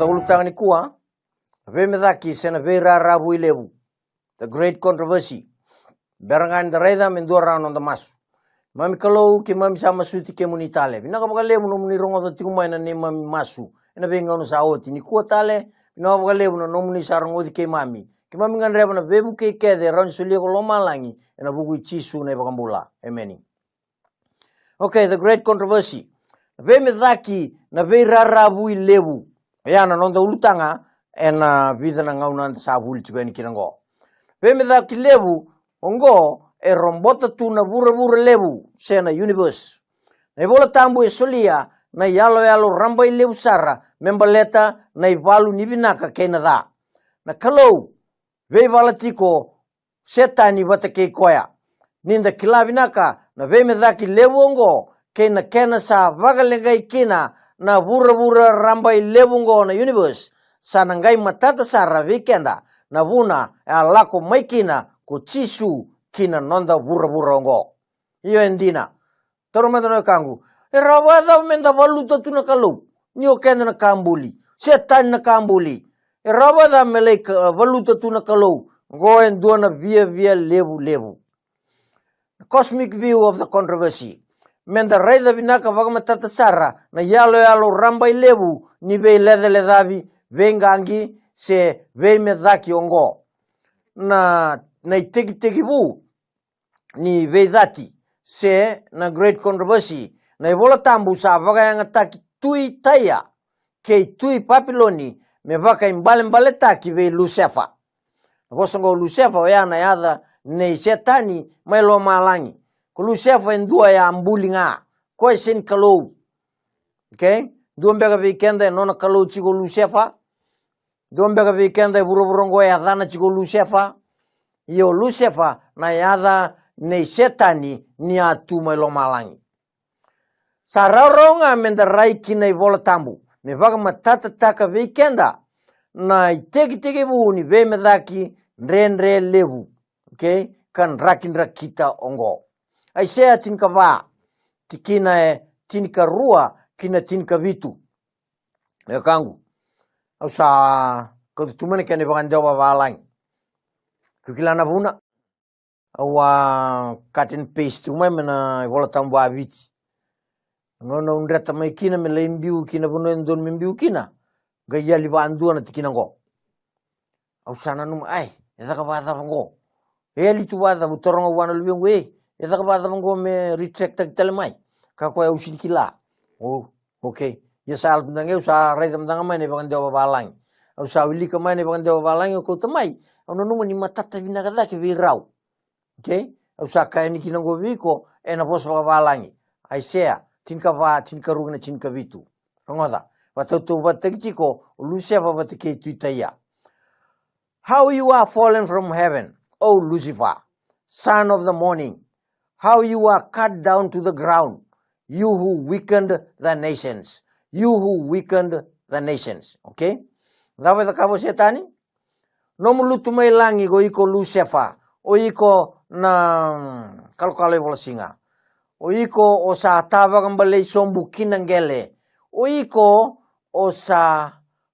nonda ulutang ni kuwa ve medaki sena ve rabu ilebu the great controversy berangan the reda mendua round on the mas mami kalau ki mami sama suti ke munitale bina ka lebu no muni rongo the tikumai na ne mami masu ena ve ngano sa oti ni kuwa tale bina ka lebu no muni sarango di ke mami ki mami ngan reba na bebu ke de ran sulia ko loma langi ena bugu chisu na bakambula emeni. Okay, the great controversy ve medaki na ve rabu ilebu yana nonda ulutanga ena vida na ngauna sa vul chikweni kinango ve medaki lebu ongo e rombota tu na bura lebu sena universe na bola tambu e solia na yalo ramba lebu sara membaleta na ivalu nivinaka kenada na kalau ve valatiko setani watake koya ninda kilavinaka na ve medaki lebu ongo kena sa vagalengai kina na bura ramba lebu ongo na universe sanangai matata sara vikenda na vuna alako maikina ko chisu kina nonda bura ongo iyo endina toromada no kangu erawada menda valuta tuna kalau nio kenda na kambuli setan na kambuli erawada melek valuta tuna kalau go enduana via lebu cosmic view of the controversy menda raida vinaka vagamatata sara na yalo ramba lebu ni ve ledavi vengangi se ve medaki ongo na itegi vu ni ve dati se na great controversy na ibola tambu sa vaga yang ataki tui taya ke tui papiloni me vaka imbale taki ve Lucifer gosongo Lucifer ya na yada nei setani mai lo malangi ko Lucifer endua ya ambulinga ko sen kalau okay duambega weekend nona kalau chigo Lucifer duambega weekend burongo ya dana chigo Lucifer yo Lucifer na yada nei setani ni atu mai lo malangi sararonga mendarai kinai vola tambu me vaga matata taka weekenda na itegi bu ni ve medaki renre levu okay kan rakin rakita ongo ai sea tinka va tikina tinka rua kina tinka vitu ya kangu au sa ko tumane kene bagan jawa valang kukilana buna au cut and paste tumai mena vola tambu avit ngono undreta mai kina me lembiu kina buno endon membiu kina gaya liba andua na tikina ngo au sana num ai esa ka vada ngo eli tu vada butoronga wana lubengo esa ka vada ngo me retract telemai ka ko au sinkila oh okay ya sal ndange usa raida mdanga mai ne bagan dewa balang au sa wili ka mai ne bagan dewa balang ko tamai au nonu ni matata vina kada ke virau okay au sa ka ni kina ngo viko ena bos balang ai sea tinka rugna tinka vitu ngoda watu batekiko Lucifer batike tuitaya. How you are fallen from heaven, O Lucifer, son of the morning. How you are cut down to the ground, you who weakened the nations. You who weakened the nations. Okay? Dapat kabo setani? Nomulutu mai langi go iko Lucifer. O iko na kalau bola singa. O iko o sa tava kambale sombu kinangele. O iko o sa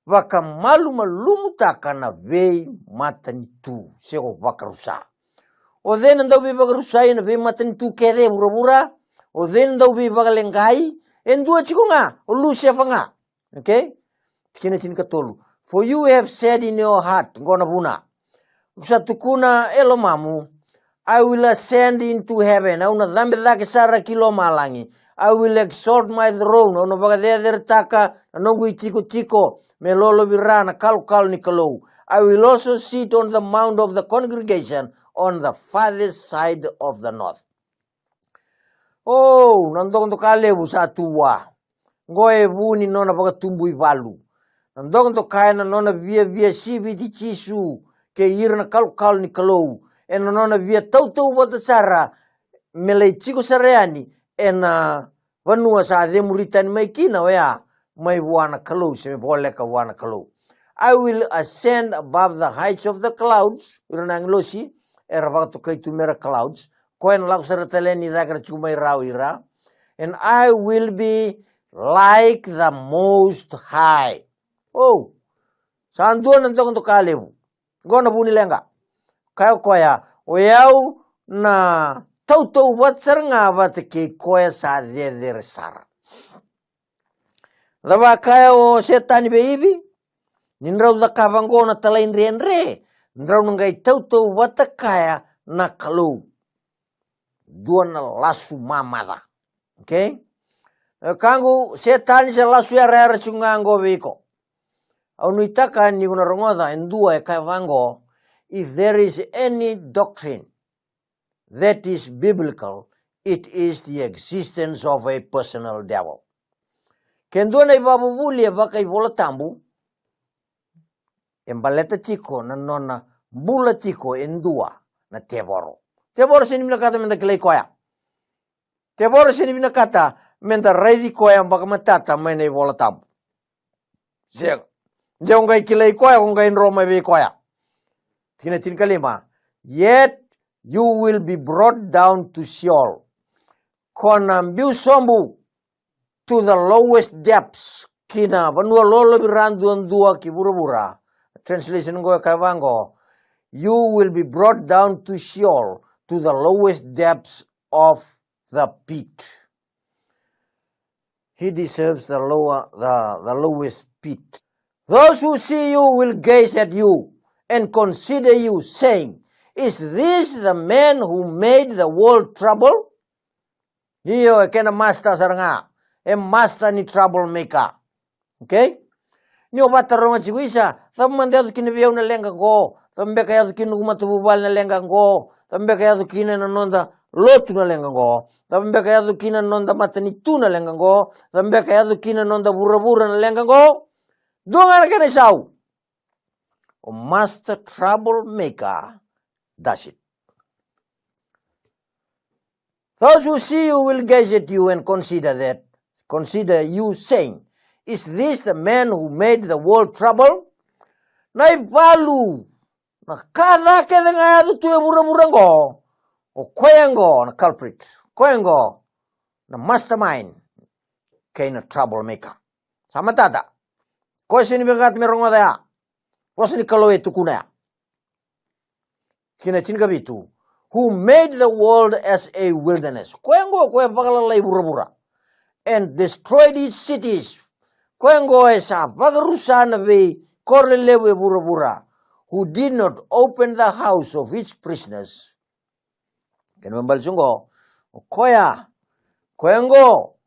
vaka malumu taka na vei matani tu sego vakarusa o then ndau vi vakarusa na vei matani tu kede bura o then ndau vi vakalengai endua chikunga o Lucifer nga okay kina tin katolu for you have said in your heart ngona buna usatukuna elomamu I will ascend into heaven au na dhambi dhake sara kilo malangi I will exalt my throne ono vagader taka nongu tiko melolo virana kal ni kalau. I will also sit on the mount of the congregation on the farthest side of the north. Oh, nandong to kalebu sa tuwa. Ngoe buni nona baga tumbu ivalu. Nandong to kaya na nona via sibi di chisu ke irna kal ni kalau. En nona via tau wata sara melei chiko sareani en vanua sa de muritan mai kina wea. May wana kalau se bole ka wana kalau. I will ascend above the heights of the clouds. Iranang losi era waktu kay tumera clouds. Koen lag sarateleni dagar chumay ira. And I will be like the Most High. Oh, Sanduan nantok untuk kalevu. Gona buni lenga. Kaya koya oyau na tau watsar nga wat ke koya sa der sara. Lava kaya o setani beibi. Ninrau da kavango na talain renre. Ndrau ngai tau wata kaya na kalau. Dua na lasu mamada. Okay? Kangu setani sa lasu ya rara chungango viko. Au nuitaka ni kuna rongoda endua e kavango. If there is any doctrine that is biblical, it is the existence of a personal devil. Kendua na ibabu buli e baka ivola tambu. Embaleta tiko na nona bula tiko endua na teboro. Teboro sini mina kata menda kilai koya. Teboro sini mina kata menda reidi koya baka matata mena ivola tambu. Zeng. Dia ungai kilai koya ungai Roma be koya. Tina tin kalima. Yet you will be brought down to Sheol. Konambiu sombu to the lowest depths. Kina banua lolo biranduan dua kibura-bura. Translation go kavango. You will be brought down to Sheol, to the lowest depths of the pit. He deserves the lowest pit. Those who see you will gaze at you and consider you, saying, is this the man who made the world trouble? Hiyo kena master saranga. Master ni troublemaker. Okay? Ni obata ronga chiguisa. Thamande atu kini viau na lenga go. Thambeka yatu kini kumatububal na lenga go. Thambeka yatu kini na nonda lotu na lenga go. Thambeka yatu kini na nonda matanitu na lenga go. Thambeka yatu kini na nonda bura-bura na lenga go. Dunga na kene sau. A master troublemaker does it. Those who see you will gaze at you and consider you, saying, is this the man who made the world trouble? Naivalu na kada keda ngadu tu bura-bura go. O koyango na culprit. Koyango na mastermind kay na troublemaker. Sama tata. Ko sini begat merongo daya. Ko sini kaloe tukuna ya. Kina tinga bitu. Who made the world as a wilderness. Koyango ko pagalalay bura-bura. And destroyed its cities. Koyango esa pagarusan be korlelewe bura-bura. Who did not open the house of its prisoners. Kena membalsungo. Koyango.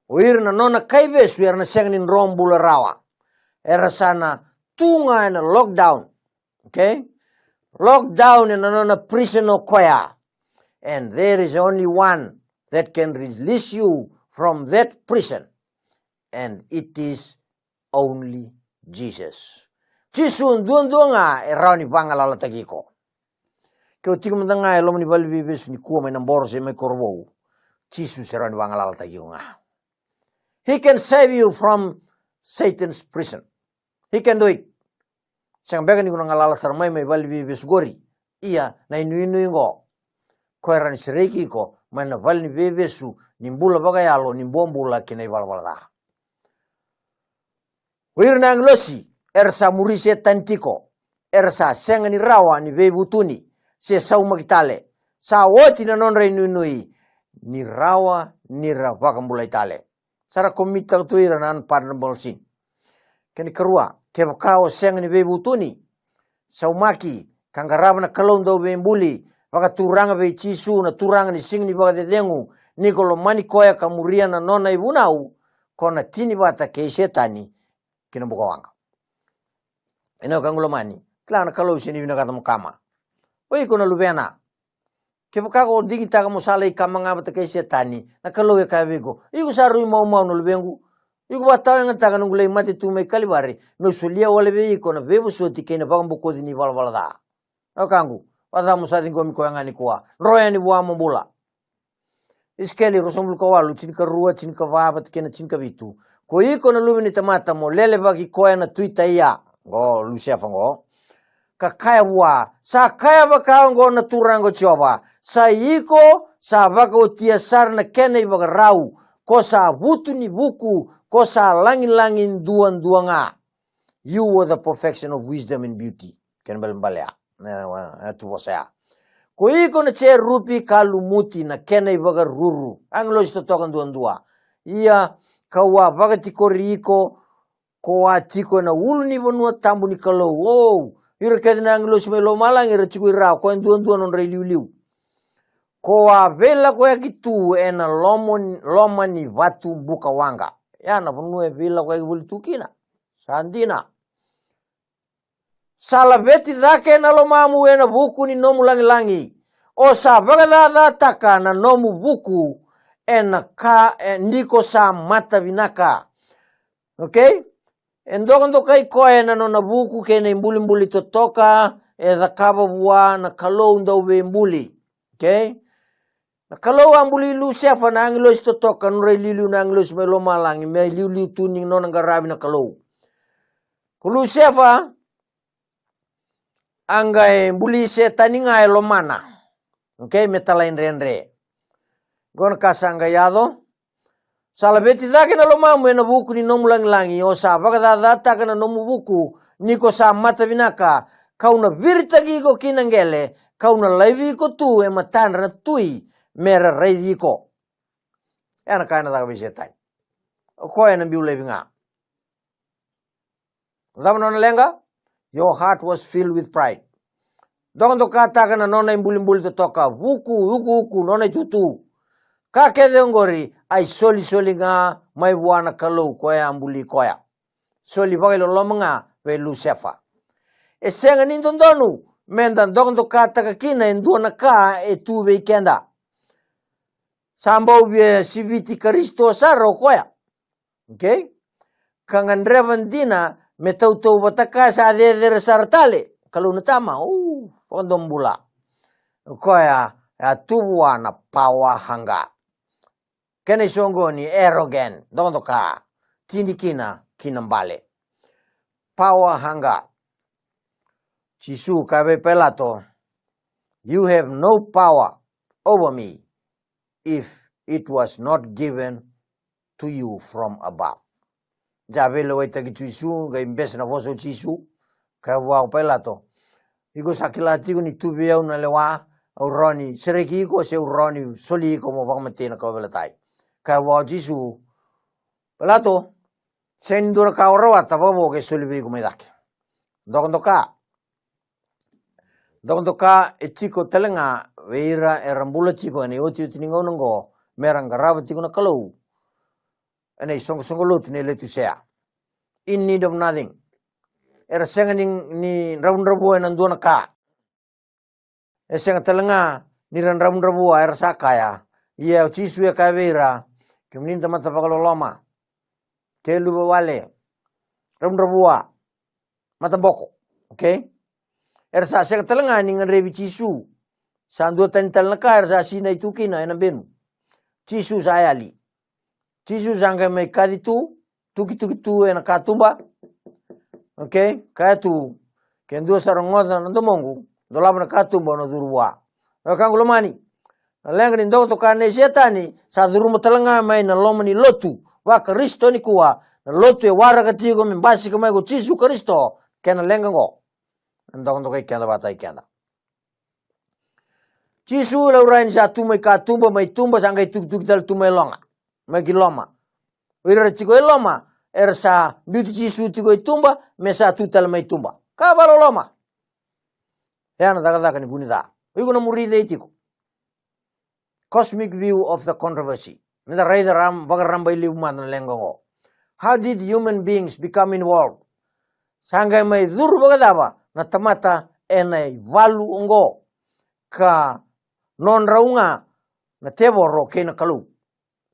Uir na nona kaivesu er na sengnin rombula rawa. Era sana tunga na lockdown. Okay? Lockdown in a prison of koya. And there is only one that can release you from that prison. And it is only Jesus. Chisun duan-duanga erau ni pangalala tagiko. Kau tiga mentanga elom ni bali bibes ni kuwa may namboro sa may korbo. Jesus erau ni pangalala tagiko nga. He can save you from Satan's prison. He can do it. Sang bega ni kunang alala sarmay may bali bibes gori. Iya na inu-inu ngo. Ko era ni sereki ko may na bali ni bibesu nimbula bagayalo nimbombula kinay walwala. Wir nang losi ersa murise tantiko. Ersa senga ni rawa ni bebutuni. Se sau magitale. Sa woti na non inu-inui. Ni rawa ni ravakambula itale. Sara komita tuira nan parnabolsin. Kani karua. Kaya kao senga ni bebutuni. Saumaki. Kangaraba na kalon daw bembuli. Baka turanga be chisu na turanga ni sing ni baka dedengu. Nikolo mani koya kamuria na nona ibunau. Kona tini bata kay setani. Kinabuka wanga. Ino kangulo mani. Kala na kalau sini binakata mukama. Oi kuna lubena. Kaya kako digita ka musala ikama nga bata kay setani. Na kalau ya kaya bego. Iku saru mau no lubengu. Iku batao yang ngata kanung gulay mati tumay kalibari. No sulia wale be iko na bebo suoti kay na bakang buko dini wala da. O kangu. Wata musating komi ko yang ani kuwa. Roya ni buwa mambula. Iskeli rosomul kawalu. Cinka rua, cinka vabat, kena cinka bitu. Ko iko na lubi ni tamata mo. Lele bagi koya na tuita iya. Go lusiafa ngo. Kakaya buwa. Sa kaya baka ngo na turango choba. Sa iko sa baka utiasar na kena ibaga rau. Ko sa butu ni buku. Ko sa langin-langin duan-duanga. You were the perfection of wisdom and beauty. Ken balbalea. Tu wasaya. Ko iko na che rupi kalumuti na kena iwaga ruru. Anglo sto tokan duandua. Ia kawa vagati koriko ko atiko na ulu ni vonua tambu ni kalau. Oh, ira kedina anglo smelo malang ira chikuira ko duandua non liu. Ko vela ko yakitu ena loma ni watu buka wanga. Ya na vonua vela ko yakibuli tukina. Sandina. Salabeti dhake na lomamu ena buku ni nomu langi. O sa bagada taka na nomu buku ena ka ndiko sa mata vinaka. Okay? Endokondo kai koe na nona buku ke na imbuli totoka da kaba bua na kalau ndau ve imbuli. Okay? Na kalau ambuli lu sefa na anglo totoka nure lilu na anglo smelo malangi me liu tuning nona ngarabi na kalau. Kulu sefa anggai buli setani ngai lomana. Okay, metalain renre. Gon kasanga yado. Salabeti dhake na lomamu ena buku ni nomu langi. O sa bagada kana nomu buku niko sa mata vinaka. Kauna virita gigo kinangele. Kauna laivi ko tu e matana tui mera reidi ko. Ena kaina daga bisetai. Ko ena biu levi nga. Zamanona lenga. Your heart was filled with pride. Dondo kata kana nona imbuli toka uku nona tutu. Ka kede ngori ai soli nga mai buana kalau koya ambuli koya. Soli bagai loloma nga ve lusefa. E senga nindondonu mendan dondo kata kakina enduana ka e tu ve kenda. Sambau be siviti Kristo saro koya. Okay? Kangan revandina metau bataka sa de sartale kalau natama pondombula koya ya tuwa na pawa hanga kene songo ni arrogant dondoka tindikina kinambale pawa hanga Jisu kabe pelato you have no power over me if it was not given to you from above. Jabelo waita ki Jisu ga imbes na voso Jisu ka wa pelato iko sakilati ko ni tubia una lewa uroni sereki ko se uroni soli ko mo bakmate na ko velatai ka wa Jisu pelato sendur ka orawa tababo ke soli ko medake dokondoka etiko telenga veira erambula chiko ni oti ningo ngo merang garaba tiko na kalau ene song lot ne letu sea in need of nothing. Era senga ni rabu na duana ka. E senga telenga ni rabu era sakaya. Ia Jisu ya kavera. Kemudian mata pakaloloma. Kelu wale. Rabu mata boko. Okay? Era sa senga telenga ni ngarebi Jisu. Sandu tantal na ka era sa sina itukina ena benu. Jisu sayali. Jisu sanga mai kaditu tuki tu ena katumba. Okay, kaya tu kendo sarangoda ndo mongu ndo labna katumba no durwa kangulo mani lenga ni ndo to kane setani sa durumu talanga mai na lomani lotu wa Kristo ni kuwa na lotu e wara katigo mbasi kama go Jisu Kristo kena lenga ngo ndo kai kenda batai kenda Jisu la urain sa tu mai katumba mai tumba sangai tuk dal tu mai longa mai kiloma wira tiko eloma ersa beauty Jisu tiko itumba mesa tutal mai tumba kabalo loma yana daga ni bunida wigo na muride itiko cosmic view of the controversy nda raida ram bagaram bai liu man lengo how did human beings become involved sangai mai dur bagadaba na tamata enai valu ongo ka non raunga na tebo ro kena kalu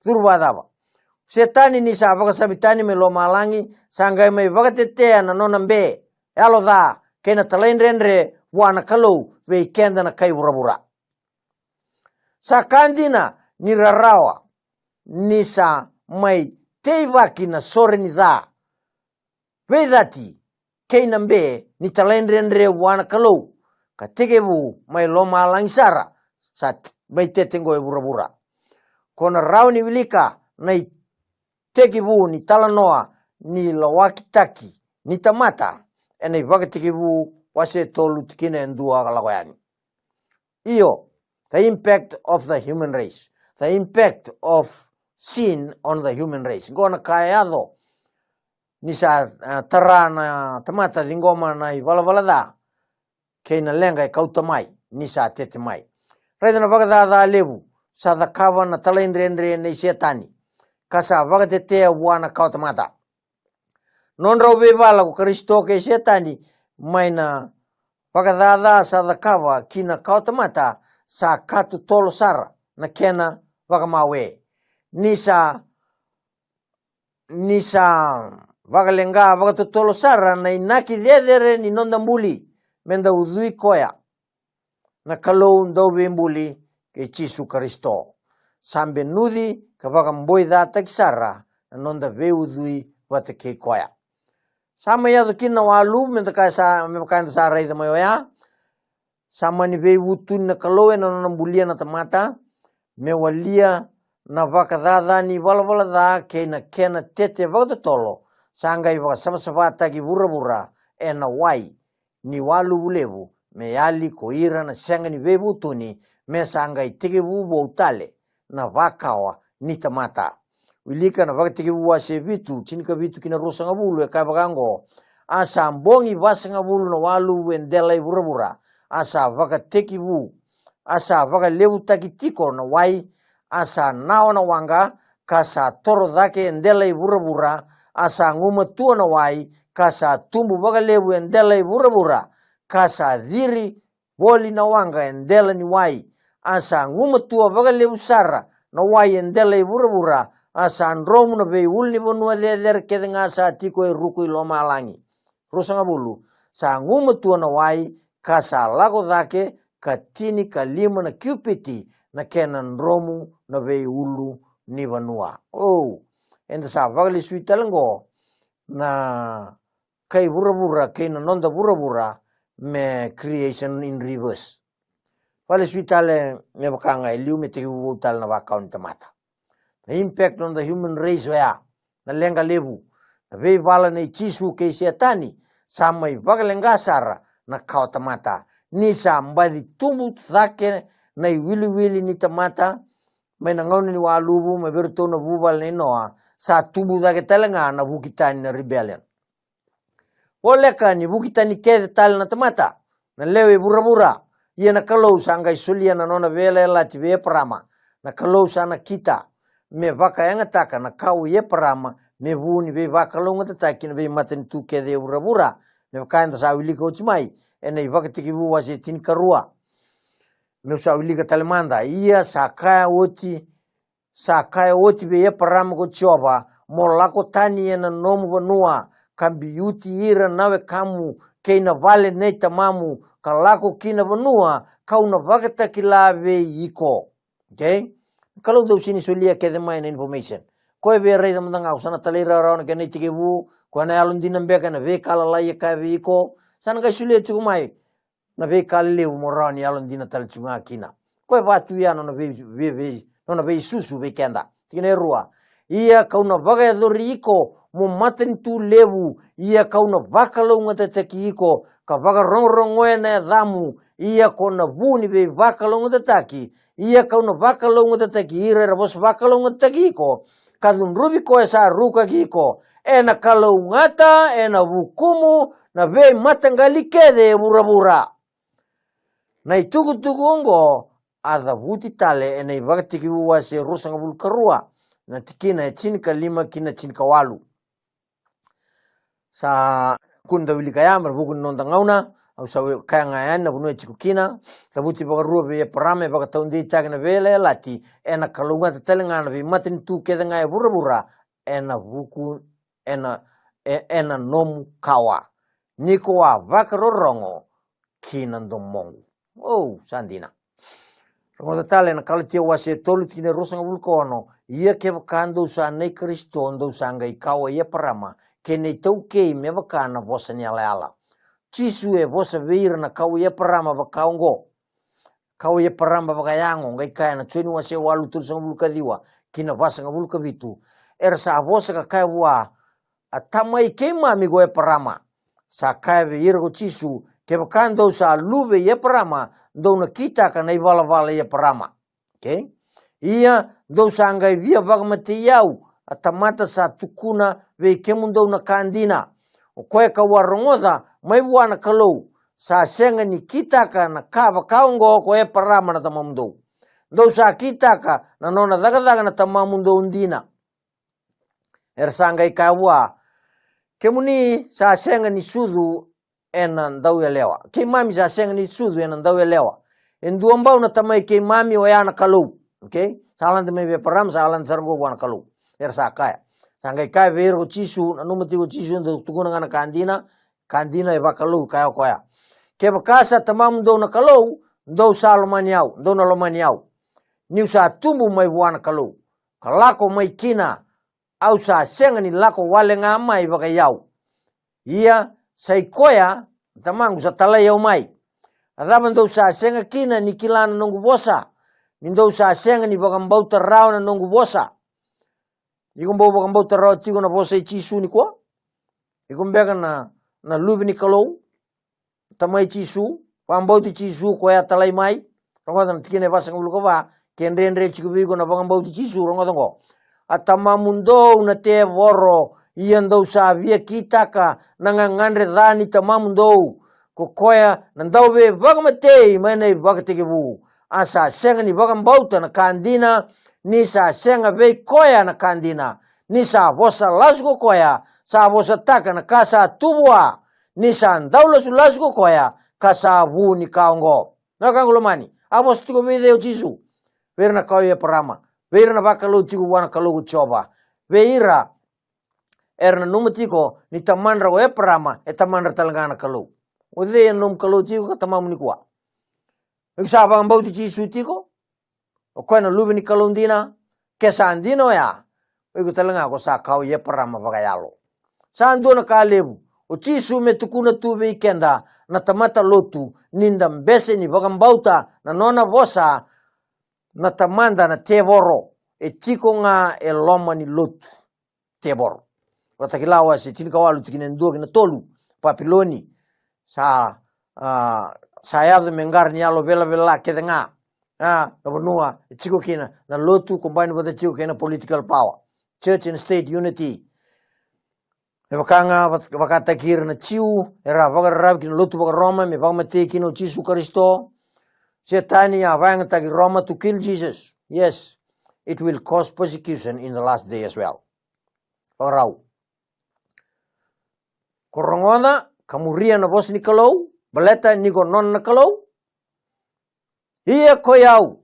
dur badaba setani ni sa baka sabitani me lo malangi sangai mai baka tetea na nonambe alo da kena talain renre wana kalau ve kenda na kai burabura sakandina ni rarawa ni sa mai teivaki na sore ni da vedati keinambe ni talain renre wana kalau kategebu mai lo malangi sara sa mai tetengo e burabura kona rauni wilika nai tekibu ni talanoa ni lawaki taki ni tamata enei vakatikivu wase tolu tikina endua kalakoyani. Iyo, the impact of the human race, the impact of sin on the human race. Gona kayado nisa tarana tamata dingoma na iwalavalada keina lenga e kautamai nisa tete mai. Raidana vakadada levu sa dakava na talainrenre nei setani kasa vakatetea wana kautamata. Non rauve vala ko Kristo ke setani maina vakadada sa dakava kina kautamata sa katu tolo sara na kena vakamawe nisa vakalenga vakatutolo sara na inaki dedere ni nonda mbuli menda udhui koya na kalau ndau mbuli ke Yesu Kristo sambe nudi ka vakamboi data kisara na nonda ve udhui vata ke koya sama ya kina walu menda kasa mekanda sara ida mayoya sama ni ve utun na kalau na nonda mbulia na tamata mewalia na vakadada ni wala da kena tete vakatolo sangai vaka sabasabata ki vura ena wai ni walu bulevu me yali ko ira na senga ni vevu tuni me sangai tiki vubo utale na vakawa ni tamata wilika na vakatiki vuwa se vitu chinika vitu kina rosa ngabulu e kabagango asa mbongi vasa ngabulu na walu wendela i vura asa vakatiki vu asa vakalevu takitiko na wai asa nao na wanga kasa toro dhake endela i vura asa nguma tua na wai kasa tumbu vakalevu endela i vura kasa dhiri boli na wanga endela ni wai asa nguma tua vakalevu sara na wai endela i vura asa andromu na vei ulni vonua deder kedenga asa tiko e ruku i loma alangi rusanga bulu sa nguma tua na wai kasa lago dhake katini kalima na cupiti na kenan romu na vei ulu ni vanua. Oh, enda sa vakali suitalengo na kai vura kai na nonda vura me creation in reverse. Vale suitale me bakanga eliu me teki vutal na vakaun tamata. The impact on the human race wea na lenga levu na vei vala na Yesu ke setani samai vakalenga sara na kau tamata nisa mbadi tumbu dhake na wili ni tamata mai na ngauni ni walubu mai beruto na vubal na inoa sa tumbu dhake talenga na vukitani na rebellion. Oleka ni vukitani kede tal na tamata na lewe vura ia na kalau sangai sulia na nona vele lati ve prama na kalau sana kita me vaka yang taka na kau ye prama me vuni ve vaka longa tataki na ve maten tu kede vura me vaka enta sa wili ko chimai ena i vaka tiki vuwa se tin karua me sa wili ka talemanda ia sakaya oti ve ye prama ko choba mo lako tani ena nomu vanua kambi yuti ira nawe kamu keina vale nei tamamu kalako kina vanua kauna vakata kilave iko. Okay? Kalau dau sini solia kede main information. Koe ve rei damdanga usana talira rauna kene tike vu ko na alun dinambe kana ve kala lai ka ve iko sana ka sulia tu mai na ve kalle umorani alun dina tal chunga kina. Koe vatu ya no na ve susu ve kenda. Tine rua. Ia kauna vaga dori iko mo maten tu levu ia kauna vakalo ngata taki iko ka vaga rongo ena damu ia kona buni ve vakalo ngata taki ia kauna vakalo ngata taki ira bos vakalo ngata taki iko kadun rubi ko esa ruka kiko ena kalau ngata ena hukumu na ve matangali kede bura na itugu ongo ada vuti tale ena ivagati uwa se rusanga bulkarua na tikina chinika 5 kina chinika 8 sa kunda wili kayamar bukun nonda ngauna au sa kaya ngayan na bunu chikukina tabuti bagarua be parame baga taundi tagna vele lati ena kalunga telenga na matin tu keda ngai bura ena buku ena nom kawa nikoa vakarorongo kinando mongu. Oh sandina Roda tale na kalatia wase tolu kine rosanga vulkono ia ke vakando sa nei Kristo ndo sanga ikawa ia parama kene tau kei me vakana vosa ni ala chisu e vosa veira na kau ia parama vakaongo kau ia parama vakayango ngai kaya na chweni wase walu tursanga vulka diwa kina vasanga vulka vitu ersa vosa ka kai wa atamai ke mami go e parama sa kaive ira go chisu ke bakando sa luve ye parama do na kita ka nei vala ye parama okay ia do sa ngai via vagamate yau atamata sa tukuna ve ke mundo na kandina o koe ka warongoda mai wana kalau sa senga ni kita ka na kava kaungo ko e parama na tamamundo do sa kita ka na nona daga na tamamundo undina sangai kawa kemuni sa senga ni sudu enan dau lewa ke mami sa senga ni sudu enan dau lewa en duambau na tamai ke mami o yana kalau okay salan de me param salan sargo wana kalau kaya sangai kai ver go chisu na numati go chisu ndo tukuna ngana kandina e bakalu kaya koya ke bakasa tamam do na kalau do salmaniau do na lomaniau niu sa tumbu mai wana kalau kalako mai kina au sa senga ni lako wale nga mai baka yau ia sai koya tamangu sa tala yau mai adaban do sa senga kina ni kilana nongu bosa ni do sa senga ni baka mbauta rao na nongu bosa igumbo baka mbauta rao tigo na bosa i chisu ni kwa igumbega na lubi ni kalau tamai chisu pambauti chisu koya talai mai rongodan tikine basa ngulu kova kenre chikubigo na baka mbauti chisu rongodango atamamundo na te voro iando sa via kitaka nangangandre dani tamamundo kokoya nandawe vagamate mane vagategebu asa senga ni vagambauta na kandina ni sa senga ve koya na kandina ni sa vosa lasgo koya sa vosa taka na kasa tubwa ni sa ndaula su lasgo koya kasa bu ni kaongo nakangulomani avos tiko video jisu verna koya parama veira na bakalo tiku wana kalogu choba veira erna numatiko ni tamandra go e parama e tamandra talangana kalau ode num kalau tiku katamamu ni kwa iksa bang bauti chisu tiko o koina lubi ni kalau ndina kesa andino ya iku talanga ko sa kau ye parama bagayalo sando na kalebu o chisu me tukuna tuve ikenda na tamata lotu ninda mbese ni bagambauta na nona vosa na tamanda na tevoro e tiko nga e loma ni lotu tebor kata kilawa se tini kawalu tikine ndo kina tolu papiloni sayado mengar ni alo bela ke nga na bonua e tiko kina na lotu combine with the tiko kina political power church and state unity e bakanga bakata kir na chiu era vagarab kina lotu bagar Roma me bagmate kino Jesu Kristo Setani avanga tagi Roma to kill Jesus. Yes, it will cause persecution in the last day as well. Orau. Korongona kamuria na bos ni kalau, baleta ni non na kalau. Ia koyau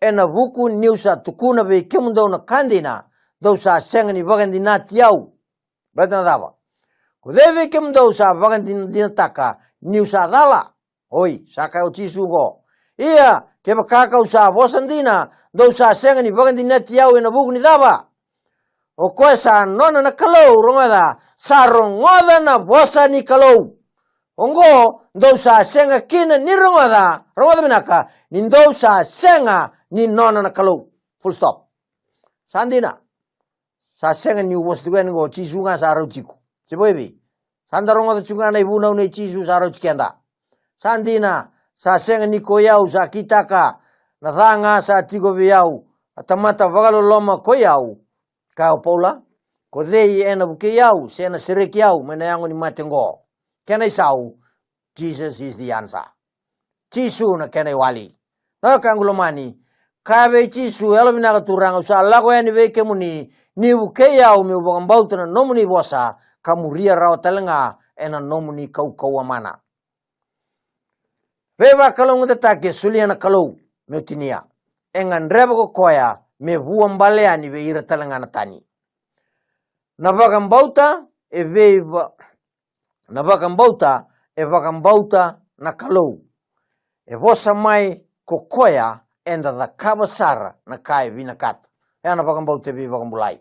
ena buku niusa tukuna be kemundo na kandina dosa senga ni vagandina tiau. Baleta na dava. Kudeve kemundo sa vagandina taka niusa dala. Oi, saka uchisu go. Ia ke bakaka usa bosandina do sa senga ni bagandina tiau ena buku ni daba o koesa nona na kalau rongada sarongoda na bosa ni kalau ongo do sa senga kina ni rongada minaka ni do sa senga ni nona na kalau full stop sandina sa senga ni bos duen go chisunga saro chiku siboibi sandarongoda chunga na ibuna ne chisu saro chikenda sandina sa senga ni koyau sa kitaka na thanga sa tigo viau atamata vagalo loma koyau kao paula ko dei ena bukeyau sena serekiau mena yango ni matengo kenai sau Jesus is the answer chisu na kenai wali na kangulomani kave chisu elo mina turanga sa lago yani ve kemuni ni bukeyau mi bogambauta na nomuni bosa kamuria rao talenga ena nomuni kau amana Veva kalau ngata ke suliana kalau metinia engan reba ko koya me buam baleani ve ira talangana tani navagambauta e veva navagambauta e vagambauta na kalau e vosa mai ko koya enda da kabasara na kai vinakat e navagambauta ve vagambulai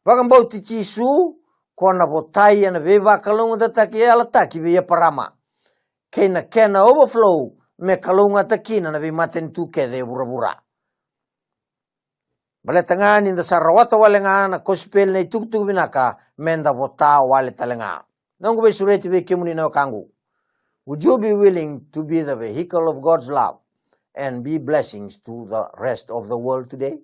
vagambauti chisu kona botai na veva kalau ngata ke ala taki ve parama kena overflow me kalunga takina na vi maten tu ke de burabura Bale tangani nda sarawata wale nga na gospel na ituk binaka menda vota wale talenga. Nongo be sureti be kemuni na kangu. Would you be willing to be the vehicle of God's love and be blessings to the rest of the world today?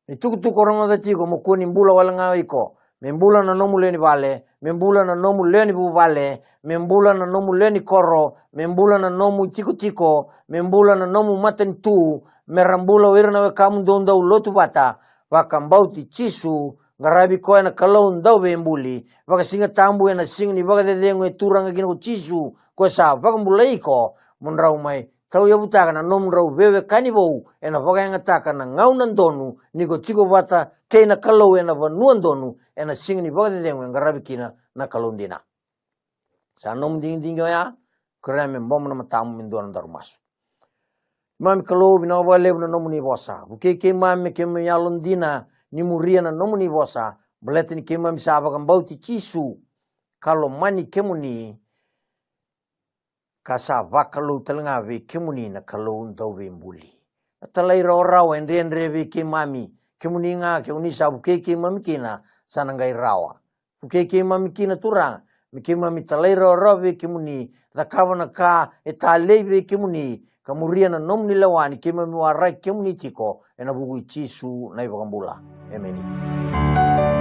Ituk orang ada tiko mukuni mbula wale nga iko. Membula na nomu leni vale, membula na nomu leni bu vale, membula na nomu leni koro, membula na nomu tiko, membula na nomu maten tu, merambula wirna we kamu donda ulotu bata, wakambauti chisu, ngarabi ko na kalon daw wembuli, waka singa tambu na sing ni waka dedengo turanga gino chisu, ko sa wakambula iko, munrau mai tau ya butaka na nomu rau wewe kanibou, ena waka yang ataka na ngaunan donu, niko tiko bata, kei na kalau ena vanuan donu, ena sing ni waka dedengo ngarabi kina na kalon dina. Sa nomu ding ya, kaya membom na matamu minduan darumasu. Mami kalau binawa lebu na nomu ni bosa, buke ke mami ke yalon dina ni muria na nomu ni bosa, beleti ni ke mami saba kambauti chisu, kalau mani kemuni kasa vakalu telenga ve kemuni na kalau undau ve mbuli. Atalai rawa endre ve ke mami, kemuni nga ke unisa buke ke mami kina sanangai rawa. Buke ke mami kina turang, ke mami talai rawa ve kemuni, lakavana ka etalei ve kemuni, kamuria na nom nilawani kema miwarai kemuni tiko ena bugu chisu na ibagambula. Amen.